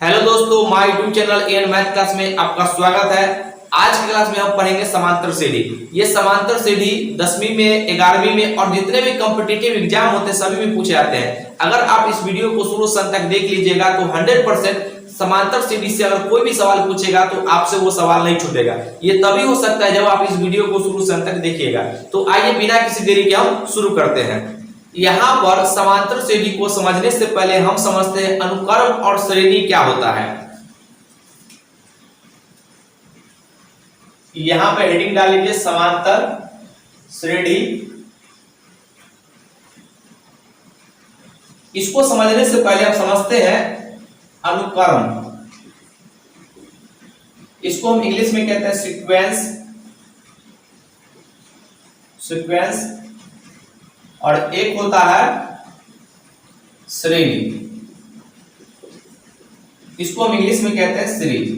Hello दोस्तों, my YouTube channel N math class में आपका स्वागत है। आज की क्लास में हम पढ़ेंगे समांतर श्रेणी। ये समांतर श्रेणी 10वीं में, 11वीं में और जितने भी कॉम्पिटिटिव एग्जाम होते हैं सभी में पूछे जाते हैं। अगर आप इस वीडियो को शुरू से अंत तक देख लीजिएगा तो 100% समांतर श्रेणी से अगर कोई भी सवाल पूछेगा तो आपसे वो सवाल नहीं छूटेगा। ये तभी हो सकता है जब आप इस वीडियो को शुरू से अंत तक देखिएगा। तो आइए बिना किसी देरी के हम शुरू करते हैं। यहाँ पर समांतर श्रेणी को समझने से पहले हम समझते हैं अनुक्रम और श्रेणी क्या होता है। यहां पे हेडिंग डाल लीजिए समांतर श्रेणी। इसको समझने से पहले हम समझते हैं अनुक्रम। इसको हम इंग्लिश में कहते हैं सीक्वेंस। सीक्वेंस और एक होता है श्रेणी। इसको हम इंग्लिश में कहते हैं सीरीज।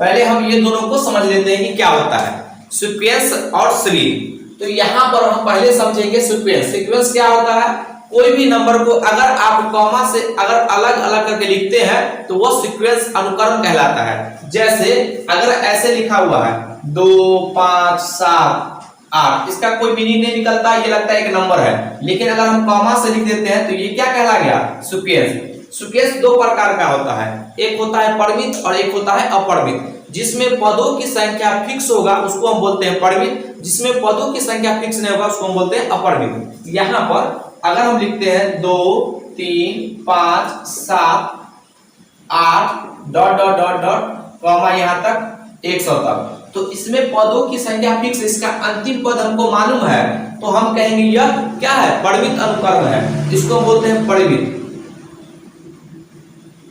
पहले हम ये दोनों को समझ लेते हैं कि क्या होता है सीक्वेंस और सीरीज। तो यहां पर हम पहले समझेंगे सीक्वेंस। सीक्वेंस क्या होता है? कोई भी नंबर को अगर आप कॉमा से अगर अलग अलग करके लिखते हैं तो वो सीक्वेंस अनुक्रम कहलाता है। जैसे अगर ऐसे लिखा हुआ है 2 5 7 8, इसका कोई मीनिंग नहीं निकलता, ये लगता है एक नंबर है। लेकिन अगर हम कॉमा से लिख देते हैं तो ये क्या कहला गया? सीक्वेंस। सीक्वेंस दो प्रकार का होता है, एक होता है परिमित और एक होता है अपरिमित। जिसमें पदों की संख्या फिक्स होगा उसको हम बोलते हैं परिमित, जिसमें पदों की संख्या फिक्स नहीं होगा उसको हम बोलते हैं अपरिमित। यहाँ पर अगर हम लिखते हैं 2 3 5 7 8 dot dot dot dot comma यहाँ तक 100 तक, तो इसमें पदों की संख्या फिक्स, इसका अंतिम पद हमको मालूम है तो हम कहेंगे यह क्या है? परिमित अनुक्रम है। इसको हम बोलते हैं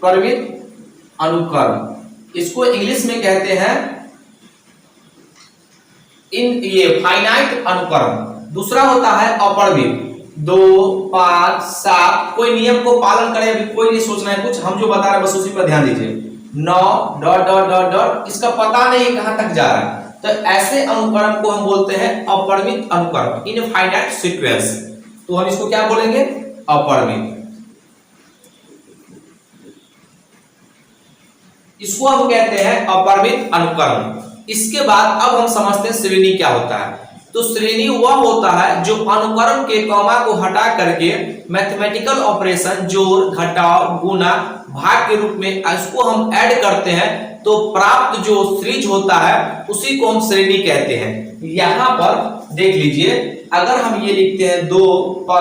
परिमित अनुक्रम। इसको इंग्लिश में कहते हैं ये फाइनाइट अनुक्रम। दूसरा होता है अपरिमित। 2 5 7 कोई नियम को पालन करे, अभी कोई नहीं सोचना है कुछ, हम जो बता रहे हैं बस उसी पर ध्यान दीजिए। 9 डॉट डॉट डॉट डॉट, इसका पता नहीं कहां तक जा रहा है, तो ऐसे अनुक्रम को हम बोलते हैं अपरिमित अनुक्रम, इनफाइनाइट सीक्वेंस। तो हम इसको क्या बोलेंगे? अपरिमित। इसको हम कहते हैं अपरिमित अनुक्रम। इसके बाद अब हम समझते हैं श्रेणी क्या होता है। तो श्रेणी वह होता है जो अनुक्रम के कॉमा को हटा करके मैथमेटिकल ऑपरेशन जोड़ घटाव गुणा भाग के रूप में इसको हम ऐड करते हैं तो प्राप्त जो सीरीज होता है उसी को हम श्रेणी कहते हैं। यहां पर देख लीजिए, अगर हम ये लिखते हैं 2 +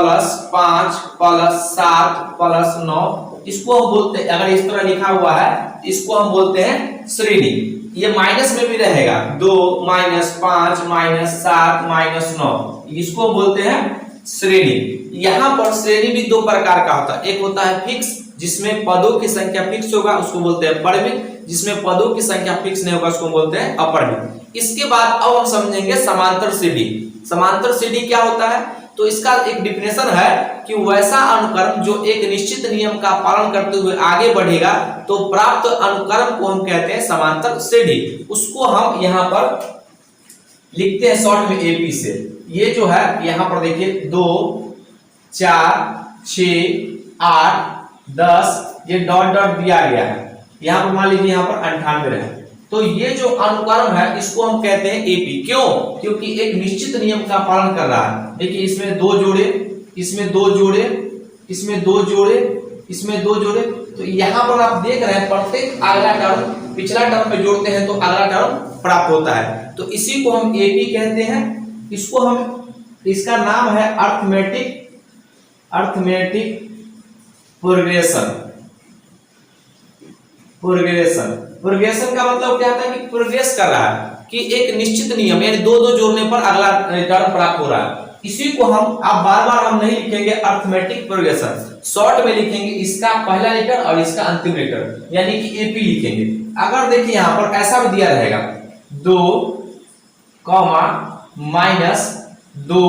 5 + 7 + 9, इसको हम बोलते हैं, अगर इस तरह लिखा हुआ है इसको हम बोलते हैं श्रेणी। ये माइनस में भी रहेगा 2 - 5 - 7 - 9, इसको बोलते हैं श्रेणी। यहाँ पर श्रेणी भी दो प्रकार का होता है, एक होता है फिक्स जिसमें पदों की संख्या फिक्स होगा उसको बोलते हैं परिमित, जिसमें पदों की संख्या फिक्स नहीं होगा उसको बोलते हैं अपरिमित। इसके बाद अब हम समझेंगे समांतर श्रेणी। समांतर श्रेणी क्या होता है? तो इसका एक डिफिनेशन है कि वैसा अनुक्रम जो एक निश्चित नियम का पालन करते हुए आगे बढ़ेगा तो प्राप्त अनुक्रम को हम कहते हैं समांतर श्रेणी। उसको हम यहाँ पर लिखते हैं शॉर्ट में एपी से। ये जो है यहाँ पर देखिए 2 4 6 8 10, ये डॉट डॉट दिया गया है। यहाँ पर मान लीजिए यहाँ पर 98 है, तो ये जो अनुक्रम है इसको हम कहते हैं एपी। क्यों? क्योंकि एक निश्चित नियम का पालन कर रहा है। देखिए इसमें 2 जोड़े, इसमें 2 जोड़े, इसमें 2 जोड़े, इसमें 2 जोड़े, तो यहाँ पर आप देख रहे हैं प्रत्येक अगला टर्म पिछला टर्म पे जोड़ते हैं तो अगला टर्म प्राप्त होता है, तो इसी को हम एपी कहते हैं। इसको हम, इसका नाम है अर्थमेटिक प्रोग्रेशन का मतलब क्या होता है कि प्रोग्रेस कर रहा है, कि एक निश्चित नियम यानी 2 जोड़ने पर अगला टर्म प्राप्त हो रहा है। इसी को हम अब बार-बार हम नहीं लिखेंगे अर्थमेटिक प्रोग्रेशन, शॉर्ट में लिखेंगे इसका पहला लेटर और इसका अंतिम लेटर यानी कि एपी लिखेंगे। अगर देखिए यहाँ पर ऐसा भी दिया रहेगा 2, -2,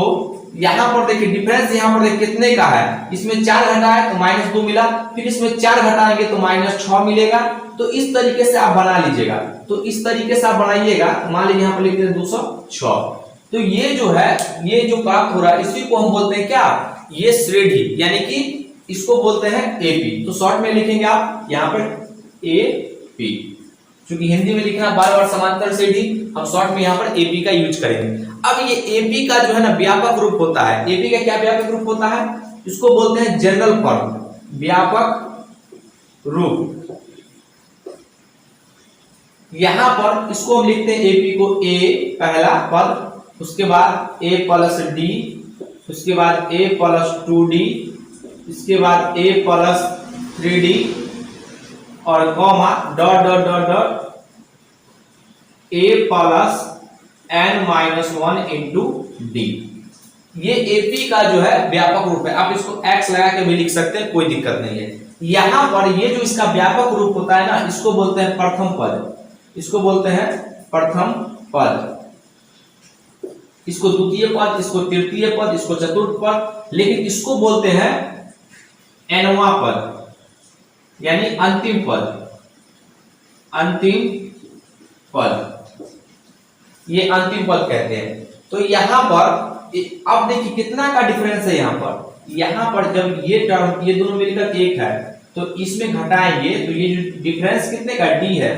यहाँ पर देखिए डिफरेंस, यहाँ पर देखिए कितने का है, इसमें 4 घटा है तो -2 मिला, फिर इसमें 4 घटाएंगे तो -6 मिलेगा। तो इस तरीके से आप बना लीजिएगा, तो इस तरीके से आप बनाइएगा। मान लीजिए यहाँ पर लिखते हैं 206, तो ये जो है ये जो प्राप्त हो रहा है इसी को हम बोलते हैं क्या? ये श्रेणी, यानी कि इसको बोलते हैं एपी। तो शॉर्ट में लिखेंगे आप यहाँ पर एपी, क्योंकि हिंदी में लिखना बार बार समांतर से भी, हम शॉर्ट में यहाँ पर एपी का यूज करेंगे। अब ये एपी का जो है ना व्यापक रूप होता है। एपी का क्या व्यापक रूप होता है? इसको बोलते हैं जनरल फॉर्म, व्यापक रूप। यहां पर इसको हम लिखते हैं एपी को ए पहला पद, उसके बाद ए प्लस डी, उसके बाद ए प्लस 2d, इसके बाद ए प्लस 3d और comma dot dot dot dot A plus n-1 into D. ये एपी का जो है व्यापक रूप है। आप इसको x लगा के भी लिख सकते हैं, कोई दिक्कत नहीं है। यहां पर ये जो इसका व्यापक रूप होता है ना, इसको बोलते हैं प्रथम पद, इसको बोलते हैं प्रथम पद, इसको द्वितीय पद, इसको तृतीय पद, इसको चतुर्थ पद, लेकिन इसको बोलते हैं nवां पद, यानी अंतिम पद, अंतिम पद, ये अंतिम पद कहते हैं। तो यहां पर अब देखिए कितना का डिफरेंस है। यहां पर जब ये टर्म ये दोनों मिलकर एक है, तो इसमें घटाएंगे तो ये जो डिफरेंस कितने का d है,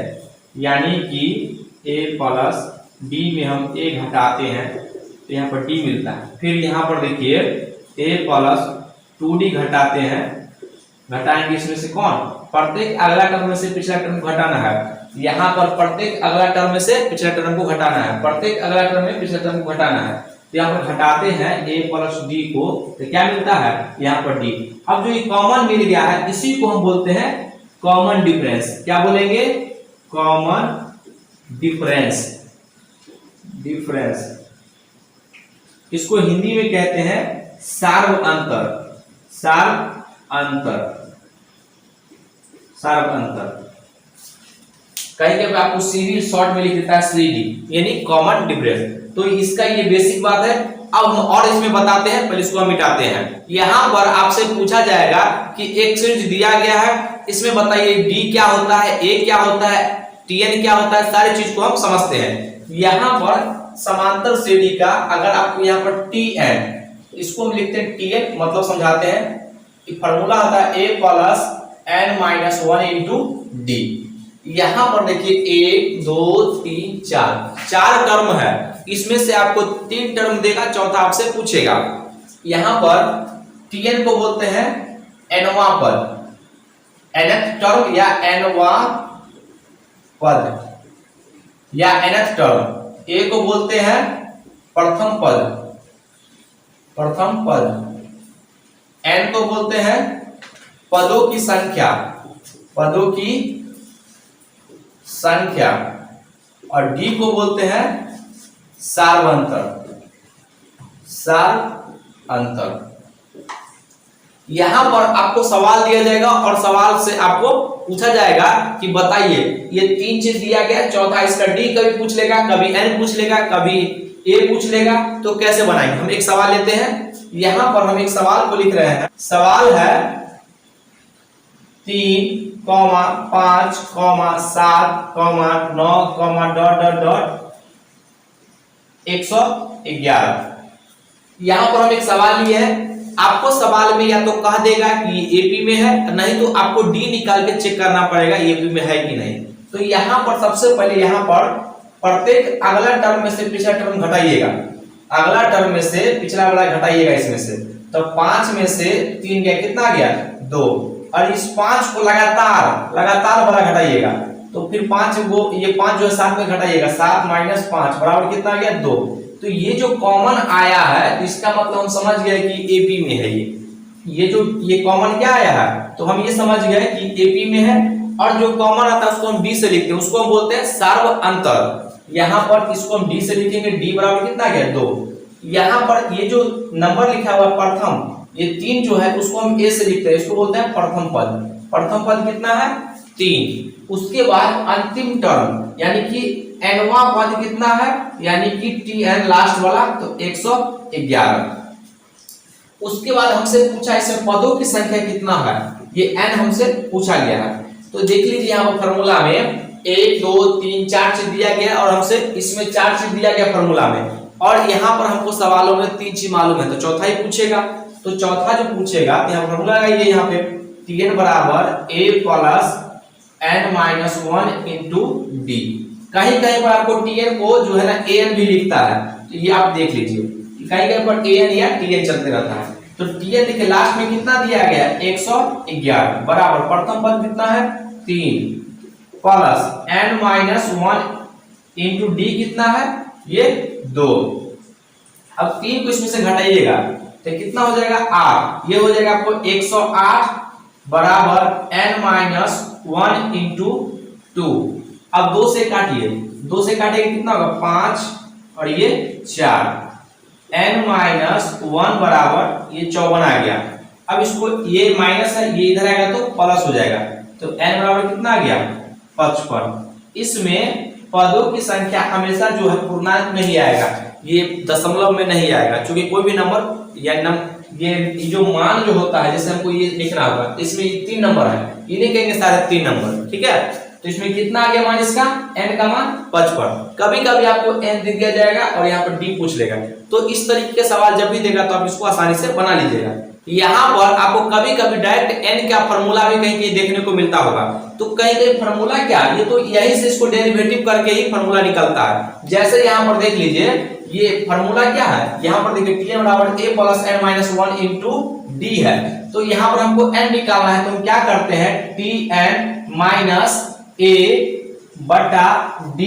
यानी कि a प्लस d में हम a घटाते हैं तो यहाँ पर d मिलता है। फिर यहाँ पर देखिए a प्लस 2d घटाते हैं, घटाएंगे इसमें से कौन, प्रत्येक अगला टर्म में से पिछला टर्म को घटाना है। यहाँ पर प्रत्येक अगला टर्म में से पिछला टर्म को घटाना है, प्रत्येक अगला टर्म में पिछला टर्म को घटाना है। तो यहाँ पर घटाते हैं a प्लस d को, तो क्या मिलता है यहाँ पर d। अब जो ये कॉमन मिल गया है, इसी को हम बोलते हैं कॉमन डिफरेंस। क्या बोलेंगे? Common difference. डिफरेंस इसको हिंदी में कहते हैं सार्व अंतर, सार्व अंतर, सार्व अंतर। कहीं कहीं आपको सीधी शॉर्ट में लिख देता है सीडी, यानी कॉमन डिफरेंस। तो इसका ये बेसिक बात है। अब हम और इसमें बताते हैं, पहले इसको हम मिटाते हैं। यहां पर आपसे पूछा जाएगा कि एक सीरीज दिया गया है, इसमें बताइए डी क्या होता है, ए क्या होता है, टीएन क्या होता है, सारी चीज को हम समझते हैं। यहां पर समांतर श्रेणी का अगर आपको यहाँ पर टीएन, इसको हम लिखते हैं टीएन, मतलब समझाते हैं। फॉर्मूला आता है ए प्लस n-1 इंटू डी। यहां पर देखिए 1 2 3 4 टर्म है, इसमें से आपको 3 टर्म देगा, चौथा आपसे पूछेगा। यहां पर टीएन को बोलते हैं nवां पद, nth टर्म या nवां पद या nth टर्म। ए को बोलते हैं प्रथम पद, प्रथम पद। एन को बोलते हैं पदों की संख्या, पदों की संख्या। और डी को बोलते हैं सार्वंतर, सार्वंतर। यहां पर आपको सवाल दिया जाएगा और सवाल से आपको पूछा जाएगा कि बताइए ये 3 चीज दिया गया, चौथा इसका डी कभी पूछ लेगा, कभी एन पूछ लेगा, कभी ए पूछ लेगा, तो कैसे बनाएंगे। हम एक सवाल लेते हैं। यहां पर हम एक सवाल को लिख रहे हैं। सवाल है 3, 5, 7, 9, डॉट डॉट डॉट 111। यहां पर हम एक सवाल लिए हैं। आपको सवाल में या तो कह देगा कि एपी में है, नहीं तो आपको डी निकाल के चेक करना पड़ेगा एपी में है कि नहीं। तो यहाँ पर सबसे पहले यहाँ पर प्रत्येक अगला टर्म में से पिछला टर्म घटाइएगा, अगला टर्म में से पिछला वाला घटाइएगा इसमें से। तो 5 में से 3 गया, कितना गया 2, और इस 5 को लगातार वाला घटाइएगा। तो फिर 5 को, ये 5 जो है 7 में घटाइएगा, 7 - 5 बराबर कितना गया 2। तो ये जो कॉमन आया है, इसका मतलब हम समझ गए कि एपी में है। ये जो ये कॉमन क्या आया है, तो हम ये समझ गए कि एपी में है। और जो कॉमन आता है उसको हम डी से लिखते हैं, उसको हम बोलते हैं सार्व अंतर। यहाँ पर इसको हम डी से लिखेंगे, डी बराबर कितना गया 2। यहाँ पर ये जो नंबर लिखा हुआ प्रथम, ये 3 जो है उसको हम ए से लिखते हैं, इसको बोलते हैं प्रथम पद। प्रथम पद कितना है 3। उसके बाद अंतिम टर्म यानी कि nवां पद कितना है, यानी कि tn लास्ट वाला, तो 111। उसके बाद हमसे पूछा इसमें पदों की संख्या कितना है, ये n हमसे पूछा गया है। तो देख लीजिए यहाँ पर फॉर्मूला में 1 2 3 4 चीज दिया गया और हमसे इसमें 4 चीज दिया गया फॉर्मूला में। और यहाँ पर हमको सवालों में 3 चीज मालूम है, तो चौथा ही पूछेगा। तो चौथा जो पूछेगा तो यहाँ फॉर्मूला लगाइए यहाँ पे Tn बराबर a plus n minus 1 into D. कहीं कहीं पर आपको Tn को जो है ना an भी लिखता है, तो ये आप देख लीजिए, कहीं कहीं पर an या Tn चलते रहता है। तो Tn देखिए लास्ट में कितना दिया गया 111 बराबर प्रथम पद कितना है 3 plus n minus 1 into D कितना है ये 2। अब 3 को इसमें से घटाइएगा तो कितना हो जाएगा 8, ये हो जाएगा आपको 108 बराबर n माइनस 1 इंटू 2। अब 2 से काटिए, 2 से काटेंगे कितना होगा 5 और ये 4, n माइनस 1 बराबर ये 54 आ गया। अब इसको ये माइनस है ये इधर आएगा तो प्लस हो जाएगा, तो n बराबर कितना आ गया 55। इसमें पदों की संख्या हमेशा जो है पूर्णांक में ही आएगा, ये दशमलव में नहीं आएगा, क्योंकि कोई भी नंबर या ये जो मान जो होता है जैसे हमको ये लिखना होगा तो इसमें 3 नंबर है, ये नहीं कहेंगे सारे 3 नंबर, ठीक है। तो इसमें कितना आ गया मान इसका n का मान 55। कभी कभी आपको n दिख दिया जाएगा और यहाँ पर d पूछ लेगा, तो इस तरीके के सवाल जब भी देगा तो आप इसको आसानी से बना लीजिएगा। यहाँ पर आपको कभी कभी डायरेक्ट n का फॉर्मूला भी कहीं कहीं देखने को मिलता होगा, तो कहीं कहीं फॉर्मूला क्या ये तो यही से इसको डेरिवेटिव करके ही फॉर्मूला निकलता है। जैसे यहाँ पर देख लीजिए ये फॉर्मूला क्या है, यहाँ पर देखिए Tn बराबर a plus n minus 1 into D है, तो यहाँ पर हमको n निकालना है, तो हम क्या करते हैं Tn माइनस a बटा d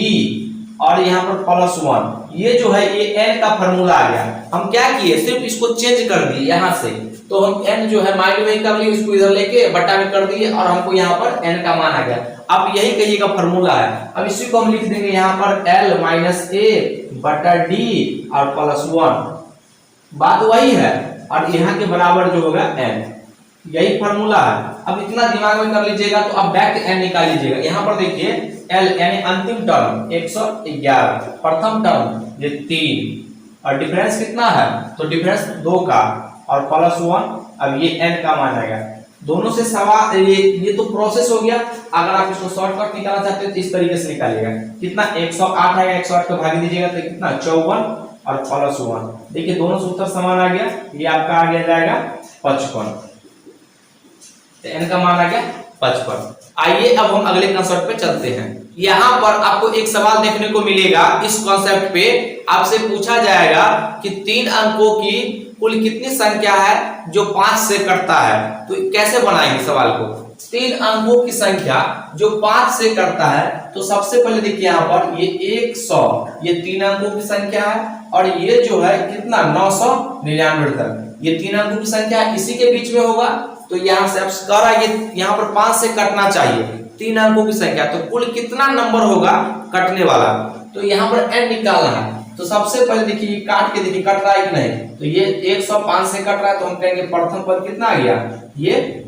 और यहाँ पर प्लस 1, ये जो है ये n का फॉर्मूला आ गया। हम क्या किए सिर्फ इसको चेंज कर दिए यहाँ से, तो हम n जो है माइनस में कर लिए, इसको इधर लेके बटा में कर दिए और हमको यहाँ पर n का मान आ गया। अब यही कहिएगा फॉर्मूला है, अब इसी को हम लिख देंगे यहाँ पर l माइनस a बटा d और प्लस 1, बात वही है, और यहाँ के बराबर जो होगा n, यही फॉर्मूला है। अब इतना दिमाग में कर लीजिएगा, तो अब बैक n निकाल लीजिएगा। यहाँ पर देखिए l यानी अंतिम टर्म 111, प्रथम टर्म ये 3 और डिफरेंस कितना है, तो डिफरेंस 2 का और प्लस 1, अब ये n का मान आएगा। दोनों से सवाल ये तो प्रोसेस हो गया। अगर आप इसको शॉर्टकट निकालना चाहते हैं तो इस तरीके से निकालिएगा, कितना 108 आएगा, 108 को भाग दीजिएगा तो कितना 54 और प्लस 1, देखिए दोनों से उत्तर समान आ गया, ये आपका आ गया जाएगा 55, तो n का मान आ गया 55। आइए अब हम अगले कंसेप्ट पे चलते हैं। यहाँ पर आपको एक सवाल देखने को मिलेगा, इस कॉन्सेप्ट पे आपसे पूछा जाएगा कि 3 अंकों की कुल कितनी संख्या है जो 5 से कटता है। तो कैसे बनाएंगे सवाल को, 3 अंकों की संख्या जो 5 से कटता है, तो सबसे पहले देखिए यहाँ पर ये 100, ये 3 अंकों की संख्या है, और ये जो है कितना 999 तक, ये 3 अंकों की संख्या इसी के बीच में होगा। तो यहाँ से आप कह रहा है ये यहाँ पर 5 से कटना चाहिए 3 अंकों की संख्या, तो कुल कितना नंबर होगा कटने वाला, तो यहाँ पर n निकालना है। तो सबसे पहले देखिए काट के देखिए कट रहा है कि नहीं, तो ये 105 से कट रहा है, तो हम कहेंगे प्रथम पद कितना आ गया ये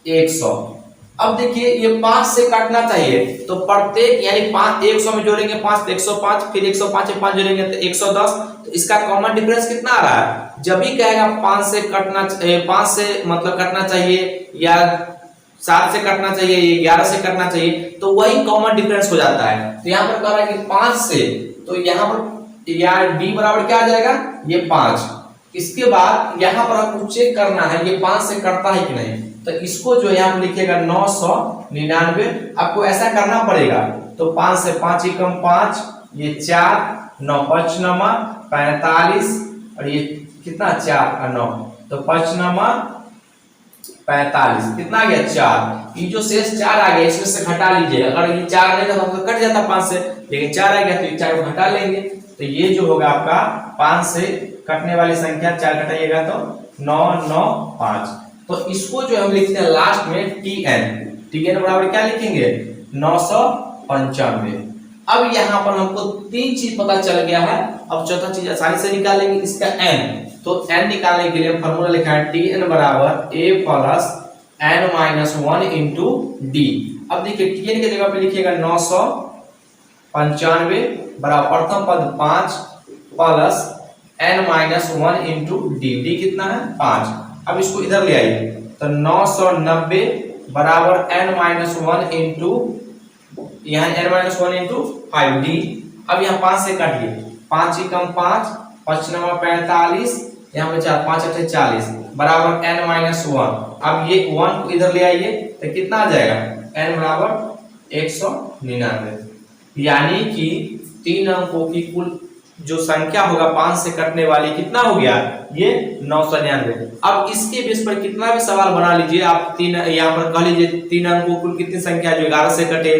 100। अब देखिए ये 5 से काटना चाहिए, तो प्रत्येक यानी 5 100 में जोड़ेंगे 5 तो 105, फिर 105 में 5 जोड़ेंगे तो 110, तो इसका कॉमन डिफरेंस कितना आ रहा है। जब भी कहेगा 5 से कटना 5 से मतलब कटना चाहिए या 7 से कटना चाहिए, 11 से कटना चाहिए, तो वही कॉमन डिफरेंस हो जाता है। तो यहाँ पर कह रहा है कि 5 से, तो यहाँ पर यार d बराबर क्या आ जाएगा ये 5। इसके बाद यहाँ पर आपको चेक करना है ये 5 से कटता है कि नहीं, तो इसको जो यहाँ पर लिखिएगा 999, आपको ऐसा करना पड़ेगा। तो 5 से 5 ही कम 5, ये 4, 9 5 9 45, और ये कितना 4 और 9, तो 5 9 45, कितना आ गया 4। ये जो शेष 4 आ गया इसमें से घटा लीजिए, अगर ये 4 नहीं था तो कट जाता 5 से, लेकिन 4 आ गया तो ये 4 को घटा लेंगे, तो ये जो होगा आपका 5 से कटने वाली संख्या 4 घटाइएगा तो 995। तो इसको जो हम लिखते हैं लास्ट में Tn बराबर क्या लिखेंगे 995। अब यहाँ पर हमको 3 चीज पता चल गया है, अब चौथा चीज आसानी से निकालेंगे इसका n। तो n निकालने के लिए फॉर्मूला लिखा है Tn बराबर a plus n minus 1 into D. अब देखिए Tn के जगह पे लिखिएगा 995 बराबर प्रथम पद 5 plus n minus 1 into D, D कितना है 5। अब इसको इधर ले आइए, तो 990 बराबर n माइनस 1 इंटू यहाँ n माइनस 1 इंटू 5 डी। अब यहाँ 5 से काटिए, 5 ही कम 5, 5 9 45, यहाँ पे 4 5 8 40 बराबर n माइनस 1। अब ये 1 को इधर ले आइए तो कितना आ जाएगा, n बराबर 199। यानी कि 3 अंकों की कुल जो संख्या होगा 5 से कटने वाली कितना हो गया, ये 999। अब इसके बेस पर कितना भी सवाल बना लीजिए आप, तीन यहाँ पर कह लीजिए 3 अंकों कुल कितनी संख्या जो 11 से कटे,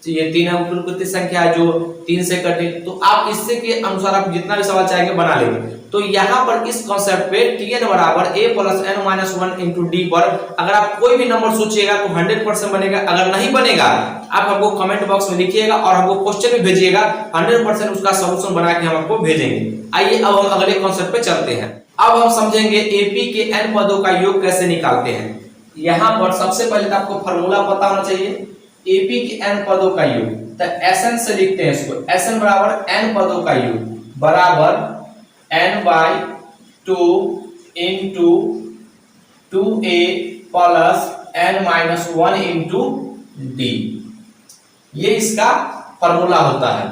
ये 3 अंकों कुल कितनी संख्या जो 3 से कटे, तो आप इससे के अनुसार आप जितना भी सवाल चाहेंगे बना लेंगे। तो यहाँ पर इस कॉन्सेप्ट पे tn बराबर a plus n minus 1 into D पर अगर आप कोई भी नंबर सोचिएगा तो 100% बनेगा। अगर नहीं बनेगा आप हमको कमेंट बॉक्स में लिखिएगा और हमको क्वेश्चन भी भेजिएगा, 100% उसका सॉल्यूशन बना के हम आपको भेजेंगे। आइए अब हम अगले कॉन्सेप्ट पे चलते हैं। अब हम समझेंगे एपी के n पदों का योग कैसे निकालते हैं। यहाँ पर सबसे पहले तो आपको फॉर्मूला पता होना चाहिए एपी के n पदों का योग। तो Sn से लिखते हैं इसको, Sn बराबर n पदों का योग बराबर n by 2 into 2a plus n minus 1 into D, ये इसका फॉर्मूला होता है।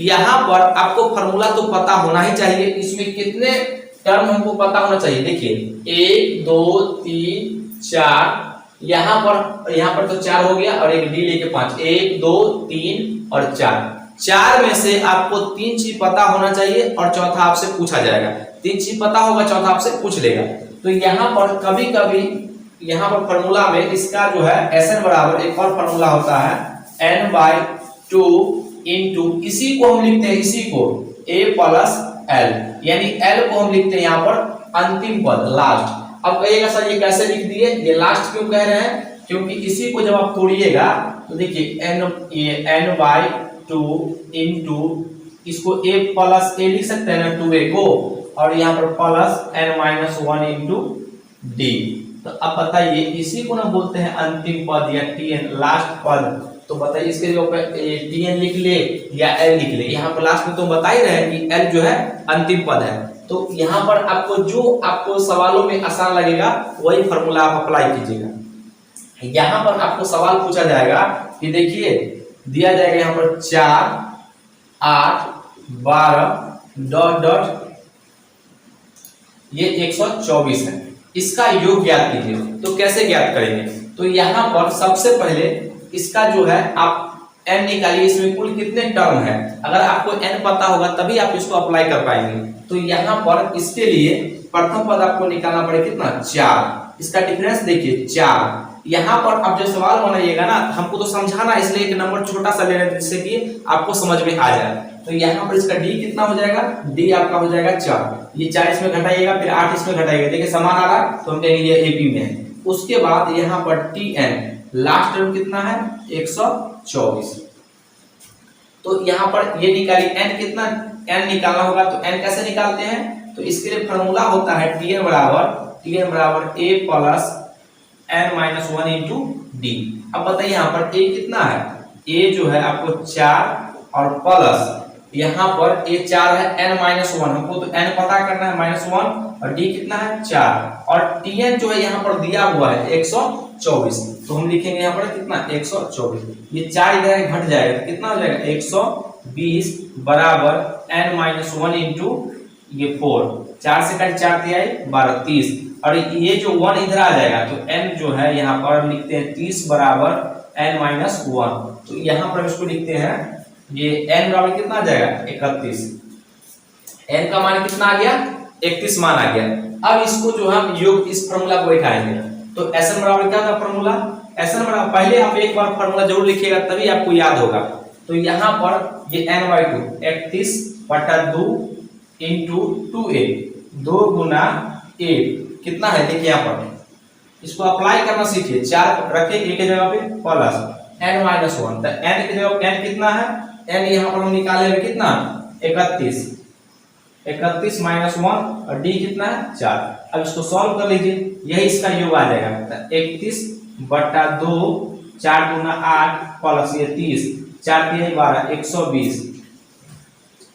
यहाँ पर आपको फॉर्मूला तो पता होना ही चाहिए, इसमें कितने टर्म हमको पता होना चाहिए। देखिए 1 2 3 4, यहाँ पर तो 4 हो गया और एक डी लेके 5, 1 2 3 और 4। 4 में से आपको 3 चीज पता होना चाहिए और चौथा आपसे पूछा जाएगा। 3 चीज पता होगा, चौथा आपसे पूछ लेगा। तो यहाँ पर कभी कभी यहाँ पर फॉर्मूला में इसका जो है Sn बराबर एक और फॉर्मूला होता है n बाई 2 इंटू, इसी को हम लिखते हैं, इसी को a प्लस l, यानी l को हम लिखते हैं यहाँ पर अंतिम पद लास्ट। अब कहिएगा सर ये कैसे लिख दिए, ये लास्ट क्यों कह रहे हैं, क्योंकि इसी को जब आप तोड़िएगा तो देखिए n बाई 2 इंटू, इसको a प्लस a लिख सकते हैं ना 2a को, और यहाँ पर plus n minus 1 into D. तो अब बताइए इसी को ना बोलते हैं अंतिम पद या tn लास्ट पद। तो बताइए इसके जो tn लिख ले या l लिख ले, यहाँ पर लास्ट में तो बता ही रहे हैं कि l जो है अंतिम पद है। तो यहाँ पर आपको जो आपको सवालों में आसान लगेगा वही फॉर्मूला आप अप्लाई कीजिएगा। यहाँ पर आपको सवाल पूछा जाएगा कि देखिए दिया जाएगा यहाँ पर 4 8 12 डॉट डॉट, ये 124 है, इसका योग ज्ञात कीजिए। तो कैसे ज्ञात करेंगे, तो यहाँ पर सबसे पहले इसका जो है आप n निकालिए, इसमें कुल कितने टर्म है। अगर आपको n पता होगा तभी आप इसको अप्लाई कर पाएंगे। तो यहाँ पर इसके लिए प्रथम पद आपको निकालना पड़ेगा कितना, 4, इसका डिफरेंस देखिए 4। यहाँ पर आप जो सवाल बनाइएगा ना, हमको तो समझाना, इसलिए एक नंबर छोटा सा ले रहे हैं जिससे कि आपको समझ में आ जाए। तो यहाँ पर इसका डी कितना हो जाएगा, डी आपका हो जाएगा 4, ये 4 इसमें घटाइएगा, फिर 8 इसमें घटाइएगा, देखिए समान आ रहा है तो हम कहेंगे ये एपी में है। उसके बाद यहाँ पर tn लास्ट टर्म कितना है 124। तो यहाँ पर ये निकालिए n कितना, n निकालना होगा तो n कैसे निकालते हैं, तो इसके लिए फॉर्मूला होता है tn बराबर a plus n minus 1 into D. अब बताइए यहाँ पर a कितना है, a जो है आपको 4 और प्लस यहाँ पर a 4 है, n माइनस 1, हमको तो n पता करना है -1, और d कितना है 4, और tn जो है यहाँ पर दिया हुआ है 124। तो हम लिखेंगे यहाँ पर कितना 124, ये 4 इधर घट जाएगा तो कितना हो जाएगा 120 बराबर n माइनस 1 इंटू ये 4, 4 से कट 4 दिया 12 30, और ये जो 1 इधर आ जाएगा तो n जो है यहाँ पर लिखते हैं 30 बराबर n माइनस 1। तो यहाँ पर इसको लिखते हैं, ये n बराबर कितना आ जाएगा 31, n का मान कितना आ गया 31 मान आ गया। अब इसको जो हम योग इस फॉर्मूला को लिखाएंगे, तो Sn बराबर क्या था फॉर्मूला, Sn बराबर पहले आप एक बार फॉर्मूला जरूर लिखिएगा तभी आपको याद होगा। तो यहाँ पर ये n/2 31/2 into 2a, 2 Guna a कितना है, देखिए यहाँ पर इसको अप्लाई करना सीखिए, 4 रखे a के जगह पे प्लस n माइनस 1, तो n की जगह n कितना है, n यहाँ पर हम निकाले कितना 31 माइनस 1, और d कितना है 4। अब इसको सॉल्व कर लीजिए, यही इसका योग आ जाएगा, तो 31/2 4 गुना 8 प्लस ये 30, 4 3 12 120,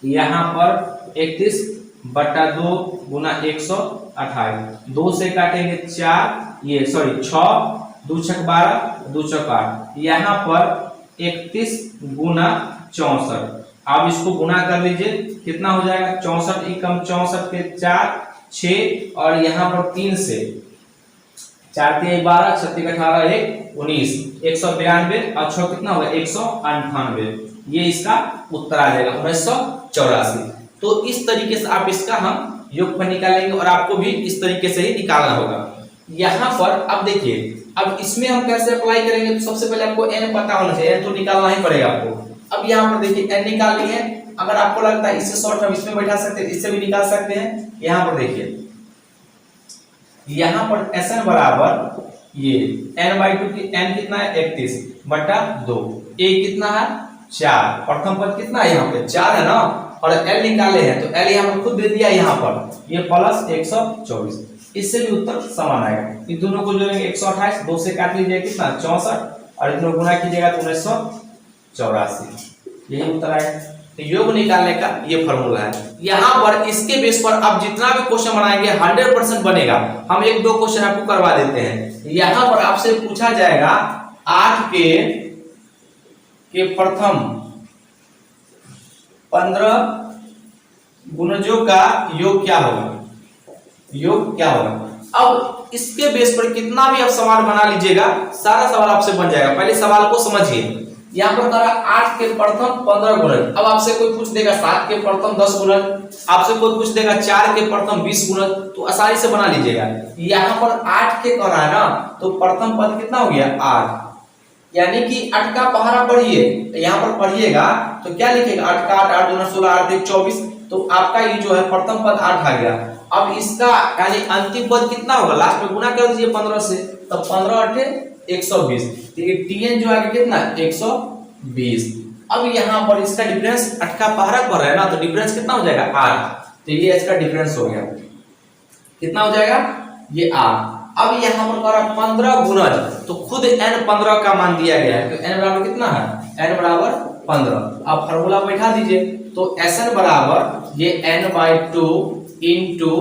यहाँ पर 31/2 गुना 128, 2 से काटेंगे 4, ये सॉरी 6 2 छक 12 2 छक 8, यहाँ पर 31 गुना 64। अब इसको गुना कर लीजिए कितना हो जाएगा 64 एकम 64 के 4, 6 और यहाँ पर 3 से 4 3 12 6 18 1 19 192 और 6 कितना होगा 198। ये इसका उत्तर आ जाएगा 1984। तो इस तरीके से आप इसका हम योगफल निकालेंगे और आपको भी इस तरीके से ही निकालना होगा। यहाँ पर अब देखिए, अब इसमें हम कैसे अप्लाई करेंगे, तो सबसे पहले आपको n पता होना चाहिए, n तो निकालना ही पड़ेगा आपको। अब यहाँ पर देखिए n निकालनी है, अगर आपको लगता है इससे शॉर्ट हम इसमें बैठा सकते हैं, इससे भी निकाल सकते हैं। यहाँ पर देखिए, यहाँ पर Sn बराबर ये n/2 की n कितना है 31 बटा 2, a कितना है 4, प्रथम पद कितना है यहाँ पे 4 है ना, और l निकाले हैं तो l यहाँ पर खुद दे दिया, यहाँ पर ये प्लस 124, इससे भी उत्तर समान आएगा। इन दोनों को जोड़ेंगे 128, 2 से काट लीजिए कितना 64 और इतना गुणा कीजिएगा तो 1984, यही उत्तर आएगा। तो योग निकालने का ये फॉर्मूला है। यहाँ पर इसके बेस पर आप जितना भी क्वेश्चन बनाएंगे 100% बनेगा। हम 1-2 क्वेश्चन आपको करवा देते हैं। यहाँ पर आपसे पूछा जाएगा 8 के प्रथम 15 गुणजों का योग क्या होगा, योग क्या होगा। अब इसके बेस पर कितना भी आप सवाल बना लीजिएगा, सारा सवाल आपसे बन जाएगा। पहले सवाल को समझिए। यहाँ पर करा 8 के प्रथम 15 गुणज। अब आपसे कोई पूछ देगा 7 के प्रथम 10 गुणज, आपसे कोई पूछ देगा 4 के प्रथम 20 गुणज, तो आसानी से बना लीजिएगा। यहाँ पर 8 के करा है ना, तो प्रथम पद कितना हो गया 8, यानी कि 8 का पहाड़ा पढ़िए, यहाँ पर पढ़िएगा तो क्या लिखेगा 8 का 8 8 दूना 16 8 1 24, तो आपका ये जो है प्रथम पद 8 आ गया। अब इसका यानी अंतिम पद कितना होगा, लास्ट में गुना कर दीजिए 15 से, तब 15 8 120, तो ये tn जो आगे कितना 120। अब यहाँ पर इसका डिफरेंस 8 का पहाड़ा पर है ना, तो डिफरेंस कितना हो जाएगा 8, तो ये इसका डिफरेंस हो गया, कितना हो जाएगा ये 8। अब यहाँ पर करा 15 गुणज, तो खुद n 15 का मान दिया गया है, तो n बराबर कितना है, n बराबर 15। आप फार्मूला बैठा दीजिए, तो Sn बराबर ये n/2 into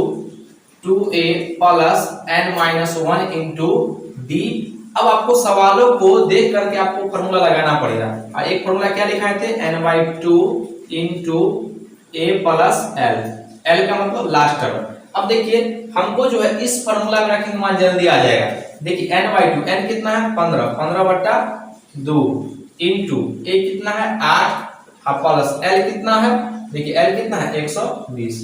2a plus n-1 into d। अब आपको सवालों को देख करके आपको फॉर्मूला लगाना पड़ेगा। और एक फॉर्मूला क्या लिखाए थे, n/2 into a plus l, l का मतलब लास्ट टर्म। अब देखिए हमको जो है इस फॉर्मूला में रखेंगे मान जल्दी आ जाएगा। देखिए n/2, n कितना है 15, 15 बटा 2 इंटू a कितना है 8 प्लस l कितना है, देखिए l कितना है 120,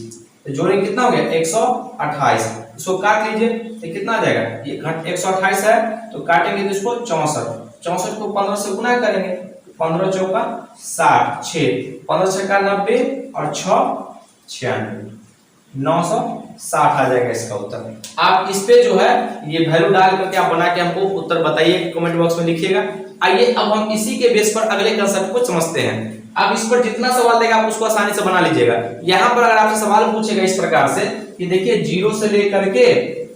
तो जोड़े कितना हो गया 128। इसको काट लीजिए तो कितना आ जाएगा, ये 128 है तो काटेंगे तो इसको 64 को 15 से गुना करेंगे, 15 चौका 60, 6 15 छक्का 90 और 6 96, 960 आ जाएगा इसका उत्तर। आप इस पे जो है ये वैल्यू डाल करके आप बना के हमको उत्तर बताइए, कमेंट बॉक्स में लिखिएगा। आइए अब हम इसी के बेस पर अगले कंसेप्ट को समझते हैं। अब इस पर जितना सवाल देगा आप उसको आसानी से बना लीजिएगा। यहाँ पर अगर आपसे सवाल पूछेगा इस प्रकार से कि देखिए 0 से लेकर के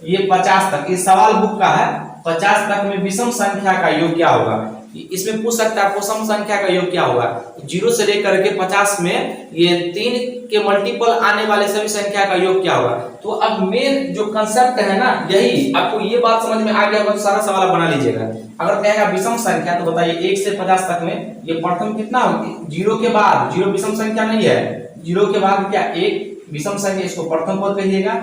ये 50 तक, ये सवाल बुक का है, 50 तक में विषम संख्या का योग क्या होगा, इसमें पूछ सकता है आपको सम संख्या का योग क्या होगा। 0 से लेकर के 50 में ये 3 के मल्टीपल आने वाले सभी संख्या का योग क्या होगा। तो अब मेन जो कंसेप्ट है ना, यही आपको ये बात समझ में आ गया होगा तो सारा सवाल बना लीजिएगा। अगर कहेगा विषम संख्या तो बताइए 1 से 50 तक में ये प्रथम कितना होगी, 0 के बाद, 0 विषम संख्या नहीं है, 0 के बाद क्या 1 विषम संख्या, इसको प्रथम पद कहिएगा।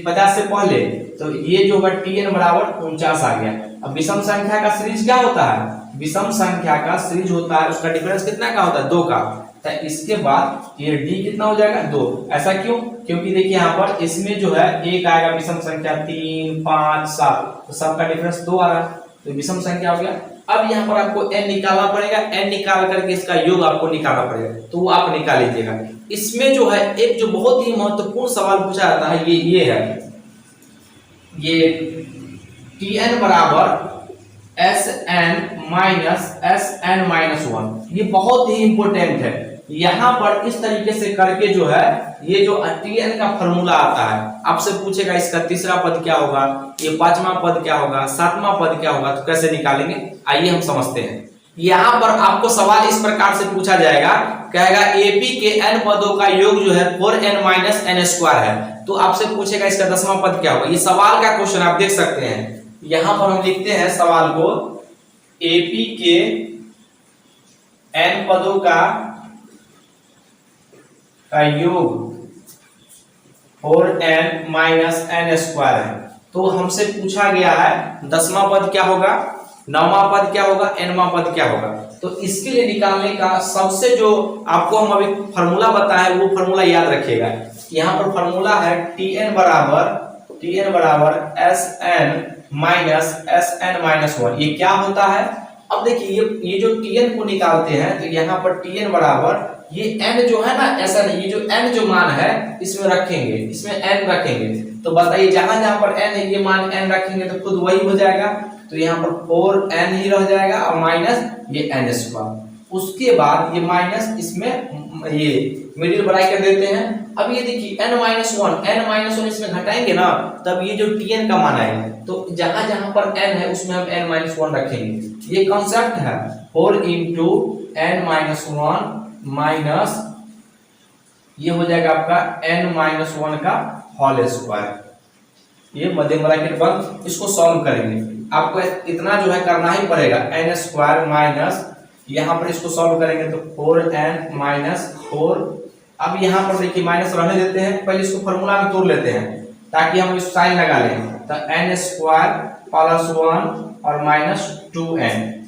50 से पहले तो ये जो होगा tn बराबर 49 आ गया। अब विषम संख्या का सीरीज क्या होता है, विषम संख्या का सीरीज होता है उसका डिफरेंस कितना का होता है 2 का, तो इसके बाद ये d कितना हो जाएगा 2। ऐसा क्यों, क्योंकि देखिए यहाँ पर इसमें जो है एक आएगा विषम संख्या 3 5 7, तो सबका डिफरेंस 2 आ रहा है, तो विषम संख्या हो गया। अब यहाँ पर आपको n निकालना पड़ेगा, n निकाल करके इसका योग आपको निकालना पड़ेगा, तो वो आप निकाल लीजिएगा। इसमें जो है एक जो बहुत ही महत्वपूर्ण सवाल पूछा जाता है ये है, ये tn बराबर Sn माइनस Sn-1, ये बहुत ही इंपॉर्टेंट है। यहाँ पर इस तरीके से करके जो है ये जो tn का फॉर्मूला आता है, आपसे पूछेगा इसका तीसरा पद क्या होगा, ये पांचवा पद क्या होगा, सातवां पद क्या होगा, तो कैसे निकालेंगे आइए हम समझते हैं। यहाँ पर आपको सवाल इस प्रकार से पूछा जाएगा, कहेगा AP के n पदों का योग जो है 4n माइनस n स्क्वायर है, तो आपसे पूछेगा इसका 10वां पद क्या होगा। ये सवाल का क्वेश्चन आप देख सकते हैं। यहाँ पर हम लिखते हैं सवाल को, AP के n पदों का योग 4n माइनस एन स्क्वायर है। तो हमसे पूछा गया है 10वां पद क्या होगा, 9वां पद क्या होगा, nवां पद क्या होगा। तो इसके लिए निकालने का सबसे जो आपको हम अभी फॉर्मूला बताए वो फॉर्मूला याद रखिएगा। यहाँ पर फॉर्मूला है tn बराबर Sn माइनस Sn-1। ये क्या होता है, अब देखिए ये जो tn को निकालते हैं तो यहाँ पर tn बराबर ये n जो है ना, ऐसा नहीं, ये जो n जो मान है इसमें रखेंगे, इसमें n रखेंगे। तो बताइए जहां जहां पर n है ये मान n रखेंगे तो खुद वही हो जाएगा। तो यहाँ पर 4n ही रह जाएगा और माइनस ये n स्क्वायर। उसके बाद ये माइनस इसमें ये मिडिल ब्रैकेट देते हैं। अब ये देखिए n-1 इसमें घटाएंगे ना तब ये जो tn का मान आएगा। तो जहां जहां पर n है उसमें हम n-1 रखेंगे। ये कॉन्सेप्ट है 4 इंटू n-1 माइनस ये हो जाएगा आपका n-1 का होल स्क्वायर। ये मध्य ब्रैकेट बंद, इसको सॉल्व करेंगे। आपको इतना जो है करना ही पड़ेगा, n स्क्वायर माइनस यहाँ पर इसको सॉल्व करेंगे तो 4n माइनस 4। अब यहाँ पर देखिए माइनस रहने देते हैं, पहले इसको फॉर्मूला में तोड़ लेते हैं ताकि हम इस साइन लगा लें। तो n स्क्वायर प्लस 1 और माइनस 2n।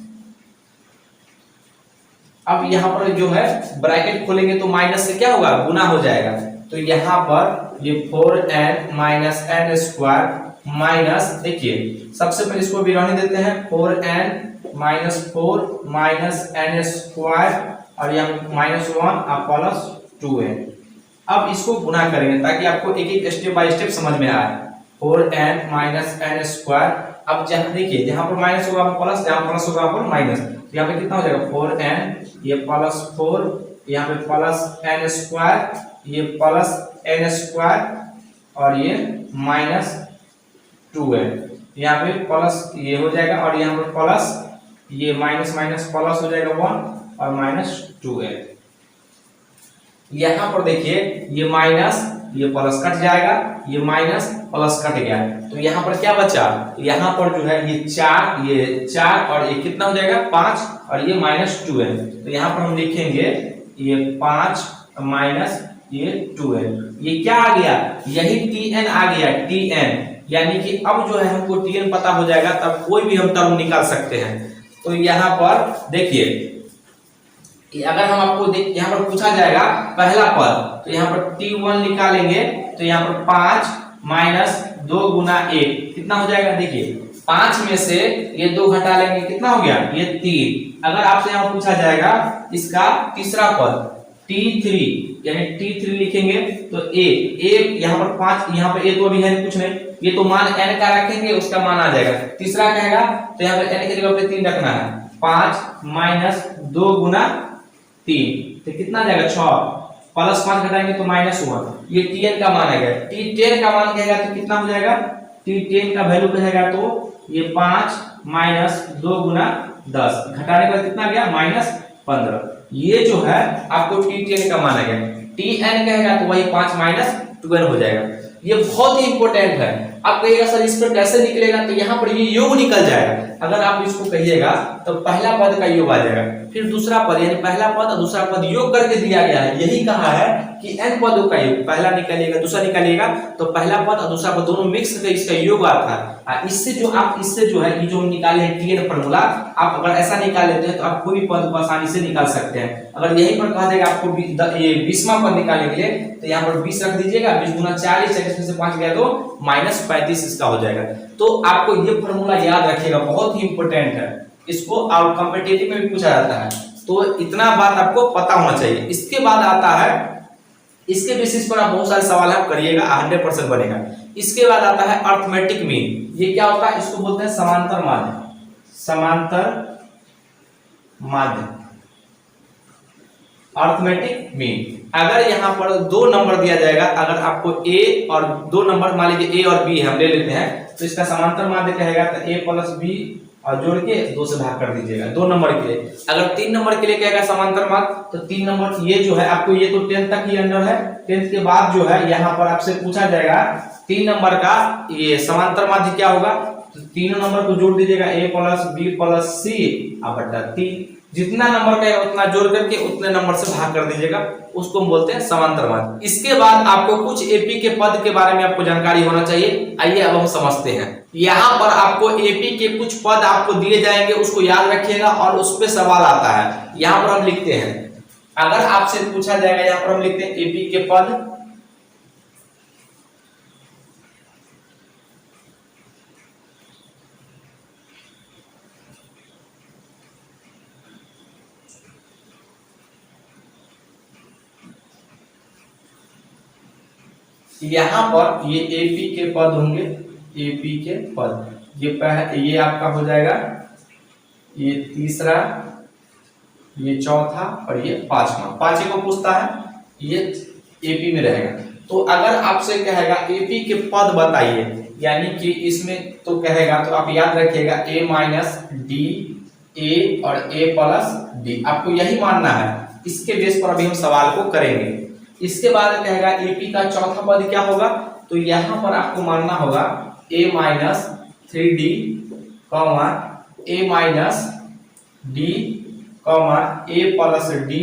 अब यहाँ पर जो है ब्रैकेट खोलेंगे तो माइनस से क्या होगा, गुना हो जाएगा। तो यहाँ पर ये 4n minus n square minus, देखिए सबसे पहले इसको भी रहने देते हैं 4n minus 4 minus n square और यहाँ माइनस 1 और प्लस 2n। अब इसको गुना करेंगे ताकि आपको एक एक स्टेप बाय स्टेप समझ में आए। 4n माइनस n स्क्वायर, अब जहाँ देखिए जहाँ पर माइनस होगा प्लस, जहाँ प्लस होगा पर माइनस। तो यहाँ पे कितना हो जाएगा 4n, ये प्लस 4, यहाँ पे प्लस n स्क्वायर, ये प्लस n स्क्वायर और ये माइनस 2n। यहाँ पे प्लस ये हो जाएगा और यहाँ पे प्लस ये माइनस माइनस प्लस हो जाएगा 1 और माइनस 2n। यहाँ पर देखिए ये माइनस ये प्लस कट जाएगा, ये माइनस प्लस कट गया। तो यहाँ पर क्या बचा, यहाँ पर जो है ये 4 और ये कितना हो जाएगा 5 और ये माइनस 2n। तो यहाँ पर हम लिखेंगे ये 5 माइनस ये 2n। ये क्या आ गया, यही tn आ गया, tn। यानी कि अब जो है हमको tn पता हो जाएगा तब कोई भी हम टर्म निकाल सकते हैं। तो यहाँ पर देखिए अगर हम आपको यहाँ पर पूछा जाएगा पहला पद, तो यहाँ पर t1 निकालेंगे तो यहाँ पर 5 माइनस 2 गुना 1 कितना हो जाएगा, देखिए 5 में से ये 2 घटा लेंगे कितना हो गया, ये 3। अगर आपसे यहाँ पूछा जाएगा इसका तीसरा पद t3, यानी t3 लिखेंगे तो a यहाँ पर 5, यहाँ पर a तो अभी है कुछ नहीं, ये तो मान n का रखेंगे उसका मान आ जाएगा। तीसरा कहेगा तो यहाँ पर n की जगह पे 3 रखना है। 5 माइनस 2 गुना 3 तो कितना आ जाएगा 6, प्लस 5 घटाएंगे तो माइनस 1। ये tn का मान आएगा। t10 का मान कहेगा तो कितना हो जाएगा, t10 का वैल्यू कहेगा तो ये 5 माइनस 2 गुना 10 घटाने के बाद कितना गया माइनस 15। ये जो है आपको t10 का मान आ गया। tn कहेगा तो वही 5 माइनस 12 हो जाएगा। ये बहुत ही इंपॉर्टेंट है। आप कहिएगा सर इस पर कैसे निकलेगा, तो यहाँ पर ये योग निकल जाएगा। अगर आप इसको कहिएगा तो पहला पद का योग आ जाएगा, फिर दूसरा पद, यानी पहला पद और दूसरा पद योग करके दिया गया है। यही कहा है कि n पदों का योग, पहला निकालिएगा दूसरा निकालिएगा तो पहला पद और दूसरा पद दोनों मिक्स करके इसका योग आता है। इससे जो है ये जो हम निकाले हैं tn फॉर्मूला, आप अगर ऐसा निकाल लेते हैं तो आप कोई भी पद को आसानी से निकाल सकते हैं। अगर यहीं पर कहा जाएगा आपको ये 20वां पद निकालने के लिए तो यहाँ पर 20 रख दीजिएगा, 20 गुना 40, 40 में से 5 गया तो माइनस 35 इसका हो जाएगा। तो आपको ये फॉर्मूला याद रखिएगा, बहुत ही इंपॉर्टेंट है। इसको और कॉम्पिटिटिव में भी पूछा जाता है, तो इतना बात आपको पता होना चाहिए। इसके बाद आता है, इसके बेसिस पर आप बहुत सारे सवाल आप करिएगा, 100% बनेगा। इसके बाद आता है अर्थमेटिक मीन। ये क्या होता है, इसको बोलते हैं समांतर माध्य। समांतर माध्य, अर्थमेटिक मीन। अगर यहाँ पर 2 नंबर दिया जाएगा, अगर आपको a और 2 नंबर मान लीजिए a और b हम ले लेते हैं, तो इसका समांतर माध्य कहेगा तो a प्लस b और जोड़ के 2 से भाग कर दीजिएगा 2 नंबर के लिए। अगर 3 नंबर के लिए कहेगा समांतर माध्य, तो 3 नंबर ये जो है आपको, ये तो 10 तक ही अंडर है, 10 के बाद जो है यहाँ पर आपसे पूछा जाएगा 3 नंबर का ये समांतर माध्य क्या होगा, तो तीनों नंबर को जोड़ दीजिएगा a plus b plus c बटा 3। जितना नंबर का उतना जोड़ करके उतने नंबर से भाग कर दीजिएगा, उसको हम बोलते हैं समांतर माध्य। इसके बाद आपको कुछ एपी के पद के बारे में आपको जानकारी होना चाहिए। आइए अब हम समझते हैं। यहाँ पर आपको एपी के कुछ पद आपको दिए जाएंगे, उसको याद रखिएगा और उस पर सवाल आता है। यहाँ पर हम लिखते हैं, अगर आपसे पूछा जाएगा, यहाँ पर हम लिखते हैं एपी के पद, यहाँ पर ये एपी के पद होंगे, एपी के पद, ये आपका हो जाएगा, ये तीसरा, ये चौथा और ये पांचवा। पांचवे को पूछता है, ये एपी में रहेगा। तो अगर आपसे कहेगा एपी के पद बताइए, यानी कि इसमें तो कहेगा, तो आप याद रखिएगा ए माइनस डी, ए और ए प्लस डी, आपको यही मानना है। इसके बेस पर अभी हम सवाल को करेंगे। इसके बाद कहेगा एपी का चौथा पद क्या होगा, तो यहाँ पर आपको मानना होगा ए माइनस 3d, ए माइनस डी, ए प्लस डी,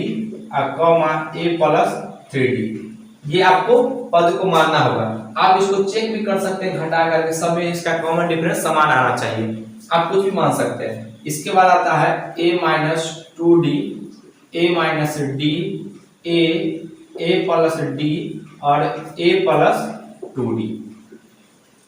ए प्लस 3d। ये आपको पद को मानना होगा। आप इसको चेक भी कर सकते हैं घटा करके, सब में इसका कॉमन डिफरेंस समान आना चाहिए, आप कुछ भी मान सकते हैं। इसके बाद आता है ए माइनस 2d, ए माइनस डी, ए प्लस डी और ए प्लस 2d।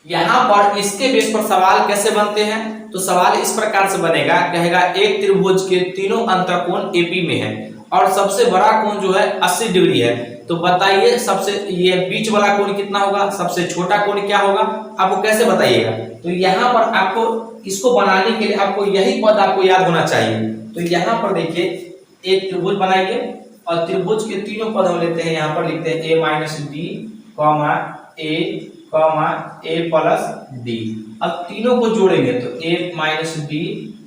यहाँ पर इसके बेस पर सवाल कैसे बनते हैं, तो सवाल इस प्रकार से बनेगा, कहेगा एक त्रिभुज के तीनों अंतःकोण एपी में है और सबसे बड़ा कोण जो है 80 डिग्री है, तो बताइए सबसे ये बीच वाला कोण कितना होगा, सबसे छोटा कोण क्या होगा, आपको कैसे बताइएगा। तो यहाँ पर आपको इसको बनाने के लिए आपको यही पद आपको याद होना चाहिए। तो यहाँ पर देखिए, एक त्रिभुज बनाइए और त्रिभुज के तीनों पद हम लेते हैं। यहाँ पर लिखते हैं ए माइनस डी, ए प्लस डी। अब तीनों को जोड़ेंगे तो ए माइनस डी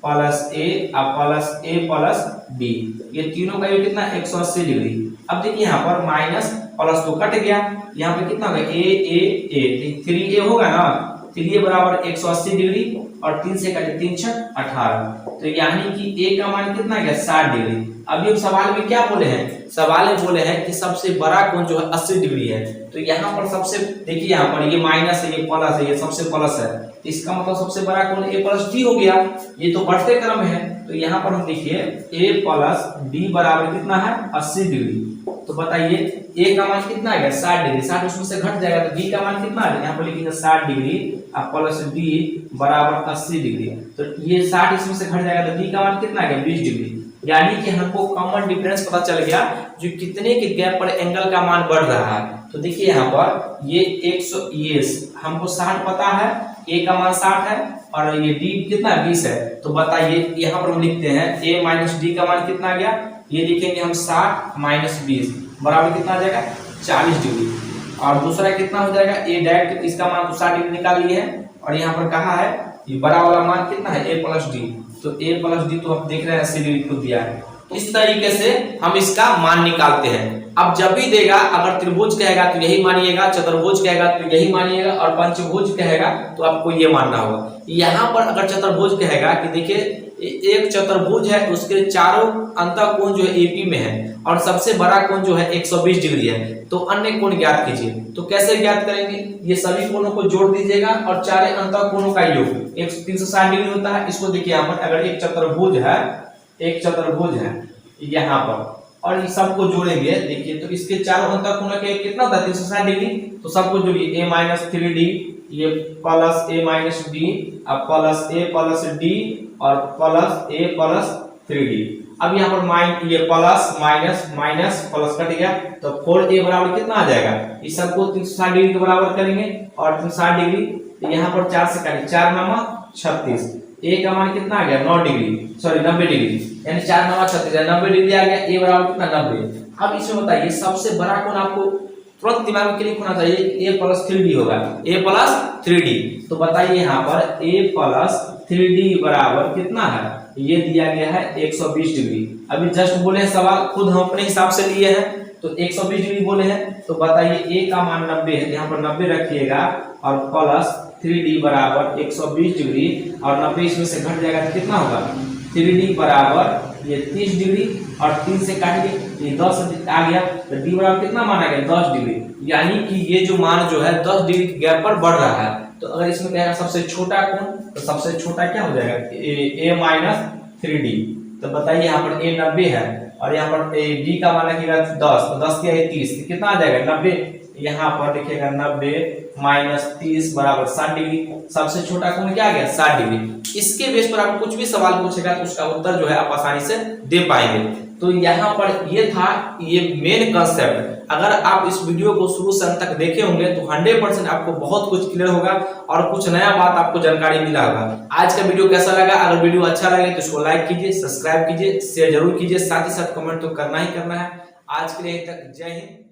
प्लस ए प्लस डी, ये तीनों का ये कितना 180 डिग्री। अब देखिए यहाँ पर माइनस प्लस तो कट गया, यहाँ पे कितना होगा ए 3a होगा ना, 3a बराबर 180 डिग्री और 3 से कटे 3 छक 18, तो यानी कि ए का मान कितना है 60 डिग्री। अभी हम सवाल में क्या बोले हैं, सवाल में बोले हैं कि सबसे बड़ा कोण जो है 80 डिग्री है। तो यहाँ पर सबसे देखिए, यहाँ पर ये माइनस है, ये प्लस है, ये सबसे प्लस है, तो इसका मतलब सबसे बड़ा कोण ए प्लस डी हो गया। ये तो बढ़ते क्रम है, तो यहाँ पर हम देखिए ए प्लस डी बराबर कितना है 80 डिग्री। तो बताइए ए का मान कितना है 60 डिग्री, 60 उसमें से घट जाएगा तो डी का मान कितना है, यहाँ पर लिखेंगे 60 डिग्री प्लस डी बराबर 80 डिग्री। तो ये 60 इसमें से घट जाएगा तो डी का मान कितना है 20 डिग्री। यानी कि हमको कॉमन डिफरेंस पता चल गया जो कितने के गैप पर एंगल का मान बढ़ रहा है। तो देखिए यहाँ पर ये 100, ये हमको 60 पता है, ए का मान 60 है और ये डी कितना 20 है। तो बताइए यहाँ पर हम लिखते हैं ए माइनस डी का मान कितना आ गया, ये लिखेंगे हम 60 माइनस 20 बराबर कितना आ जाएगा 40 डिग्री। और दूसरा कितना हो जाएगा, ए डायरेक्ट इसका मान 60 डिग्री निकाल लिए है और यहाँ पर कहा है ये बड़ा वाला मान कितना है ए प्लस डी, तो ए प्लस डी तो आप देख रहे हैं 80 डिग्री को दिया है। तो इस तरीके से हम इसका मान निकालते हैं। अब जब भी देगा, अगर त्रिभुज कहेगा तो यही मानिएगा, चतुर्भुज कहेगा तो यही मानिएगा और पंचभुज कहेगा तो आपको ये मानना होगा। यहाँ पर अगर चतुर्भुज कहेगा कि देखिए एक चतुर्भुज है, उसके चारों अंतःकोण जो है एपी में है और सबसे बड़ा कोण जो है 120 डिग्री है, तो अन्य कोण ज्ञात कीजिए। तो कैसे ज्ञात करेंगे, ये सभी कोणों को जोड़ दीजिएगा और चारे अंतःकोणों का योग 360 डिग्री होता है। इसको देखिए यहाँ पर अगर एक चतुर्भुज है यहाँ पर और ये सबको जोड़ेंगे, देखिए तो इसके चारों अंतःकोण के कितना होता है 360 डिग्री, तो सबको जोड़िए ए माइनस 3d, ये प्लस ए माइनस डी प्लस ए प्लस डी और प्लस ए प्लस 3d। अब यहाँ पर ये plus minus minus plus cut गया तो 4a बराबर कितना आ जाएगा, इस सबको 360 डिग्री के बराबर करेंगे और 360 डिग्री तो यहाँ पर 4 से काटिए, 4 9 36, ए का मान कितना आ गया 9 डिग्री, सॉरी 90 डिग्री, यानी 4 9 36 90 डिग्री आ गया, ए बराबर कितना 90। अब इसमें बताइए सबसे बड़ा कोण आपको तुरंत दिमाग में क्लिक होना चाहिए, ए प्लस 3d होगा, ए प्लस 3d। तो बताइए यहाँ पर ए प्लस 3d बराबर कितना है, ये दिया गया है 120 डिग्री। अभी जस्ट बोले हैं सवाल, खुद हम अपने हिसाब से लिए हैं तो 120 डिग्री बोले हैं। तो बताइए ए का मान 90 है, यहाँ पर 90 रखिएगा और प्लस 3d बराबर 120 डिग्री और 90 इसमें से घट जाएगा तो कितना होगा 3d बराबर ये 30 डिग्री और 3 से काट के ये 10 आ गया, तो डी बराबर कितना माना गया 10 डिग्री, यानी कि ये जो मान जो है 10 डिग्री के गैप पर बढ़ रहा है। तो अगर इसमें क्या है सबसे छोटा कोण, तो सबसे छोटा क्या हो जाएगा a माइनस 3d। तो बताइए यहाँ पर a 90 है और यहाँ पर d का माना कि 10, तो 10 क्या 30, कितना आ जाएगा 90। यहाँ पर देखिएगा 90 माइनस 30 बराबर 60 डिग्री। सबसे छोटा कोण क्या आ गया 60 डिग्री। इसके बेस पर आपको कुछ भी सवाल पूछेगा तो उसका उत्तर जो है आप आसानी से दे पाएंगे। तो यहाँ पर ये था ये मेन कंसेप्ट। अगर आप इस वीडियो को शुरू से अंत तक देखे होंगे तो 100% आपको बहुत कुछ क्लियर होगा और कुछ नया बात आपको जानकारी मिला होगा। आज का वीडियो कैसा लगा? अगर वीडियो अच्छा लगे तो इसको लाइक कीजिए, सब्सक्राइब कीजिए, शेयर जरूर कीजिए, साथ ही साथ कमेंट तो करना ही करना है। आज के लिए तक जय हिंद।